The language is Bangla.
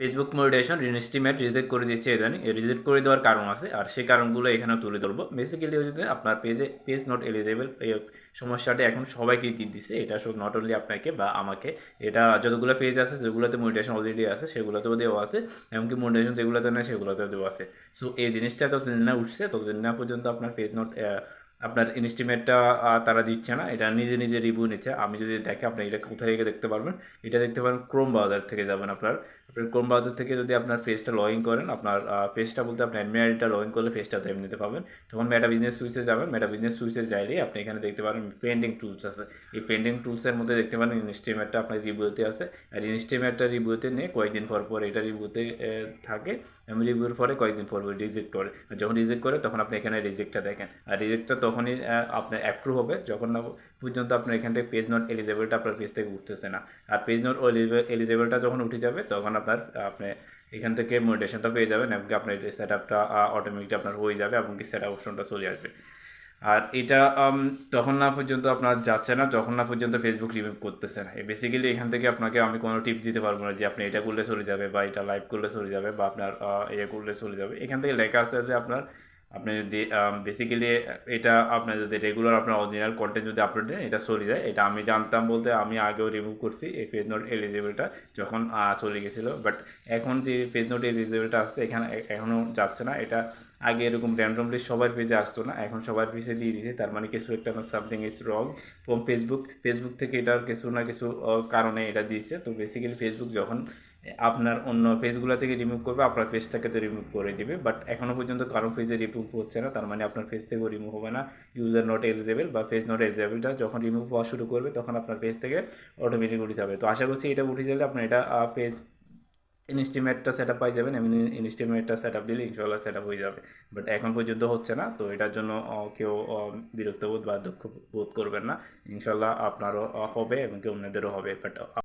ফেসবুক মনিটাইজেশন ইনস্টিমেট রিজেক্ট করে দিচ্ছে ইদানিং। রিজেক্ট করে দেওয়ার কারণ আছে, আর সেই কারণগুলো এখানে তুলে ধরবো। বেসিক্যালি যদি আপনার পেজ নট এলিজেবল এই সমস্যাটা এখন সবাইকেই দিচ্ছে। এটা শুধু নট অনলি আপনাকে বা আমাকে, এটা যতগুলো পেজ আছে যেগুলোতে মনিটাইজেশন অলরেডি আছে সেগুলোতেও দেওয়া আছে, এমনকি মনিটাইজেশন যেগুলোতে নেই সেগুলোতেও দেওয়া আছে। সো এই জিনিসটা ততদিন না উঠছে ততদিন না পর্যন্ত আপনার পেজ নট আপনার ইনস্টিমেটটা তারা দিচ্ছে না, এটা নিজে নিজে রিভিউ নিচ্ছে। আমি যদি দেখে আপনি এটা কোথায় থেকে দেখতে পারবেন, এটা দেখতে পারেন ক্রোম ব্রাউজার থেকে যাবেন। আপনার ক্রোম ব্রাউজার থেকে যদি আপনার পেজটা লগ ইন করেন, আপনার পেজটা বলতে আপনার অ্যাডমিন আইডিটা লগ ইন করলে পেজটা তো এমনিতে পাবেন। তখন মেটা বিজনেস সুইচে যাবেন, মেটা বিজনেস সুইচে যাইলেই আপনি এখানে দেখতে পারেন পেন্ডিং টুলস আছে। এই পেন্ডিং টুলসের মধ্যে দেখতে পারেন ইনস্টিমেটটা আপনার রিভিউতে আছে। আর ইনস্টিমেটটা রিভিউতে নিয়ে কয়েকদিন পর পর এটা রিভিউতে থাকে, এবং রিভিউর পরে কয়েকদিন পর পর রিজেক্ট করে। যখন রিজেক্ট করে তখন আপনি এখানে রিজেক্টটা দেখেন, আর রিজেক্টটা তখনই আপনার অ্যাপ্রুভ হবে যখন না পর্যন্ত আপনার এখান থেকে পেজ নট এলিজেবলটা আপনার পেজ থেকে উঠতেছে না। আর পেজ নট এলিজেবলটা যখন উঠে যাবে তখন আপনি এখান থেকে মনিটাইজেশনটা পেয়ে যাবেন, এমনকি আপনার এই সেট আপটা অটোমেটিক আপনার হয়ে যাবে, এমনকি সেট আপ অপশনটা চলে আসবে। আর এটা তখন না পর্যন্ত আপনার যাচ্ছে না যখন না পর্যন্ত ফেসবুক রিমুভ করতেছে না। বেসিক্যালি এখান থেকে আপনাকে আমি কোনো টিপ দিতে পারবো না যে আপনি এটা করলে চলে যাবে বা এটা লাইভ করলে চলে যাবে বা আপনার ইয়ে করলে চলে যাবে। এখান থেকে লেখা আছে যে আপনি যদি বেসিক্যালি এটা আপনার যদি রেগুলার আপনার অরিজিনাল কন্টেন্ট যদি আপলোড দেন এটা চলে যায়। এটা আমি জানতাম বলতে আমি আগেও রিমুভ করছি এই পেজ নোট এলিজিবলটা যখন চলে গেছিলো, বাট এখন যে পেজ নোট এলিজিবলটা আসছে এখানে এখনও যাচ্ছে না। এটা আগে এরকম র্যান্ডমলি সবার পেজে আসতো না, এখন সবার পেজে দিয়ে দিয়েছে। তার মানে কিছু একটা something is wrong from Facebook থেকে এটার কিছু না কিছু কারণে এটা দিয়েছে। তো বেসিক্যালি ফেসবুক যখন আপনার অন্য পেজগুলো থেকে রিমুভ করবে আপনার পেজটাকে তো রিমুভ করে দিবে, বাট এখনও পর্যন্ত কারো পেজে রিমুভ হচ্ছে না। তার মানে আপনার পেজ থেকেও রিমুভ হবে না। ইউজার নট এলিজেবল বা পেজ নট এলিজেবলটা যখন রিমুভ হওয়া শুরু করবে তখন আপনার পেজ থেকে অটোমেটিক উঠে যাবে। তো আশা করছি এটা উঠে গেলে আপনার এটা পেজ ইনস্টিমেটটা সেট আপ পাই যাবেন, এমনি ইনস্টিমেটটা সেট আপ দিলে ইনশাল্লাহ সেট আপ হয়ে যাবে। বাট এখন পর্যন্ত হচ্ছে না, তো এটার জন্য কেউ বিরক্ত বোধ বা দুঃখ বোধ করবেন না। ইনশাল্লাহ আপনারও হবে এবং কেউ অন্যদেরও হবে। বাট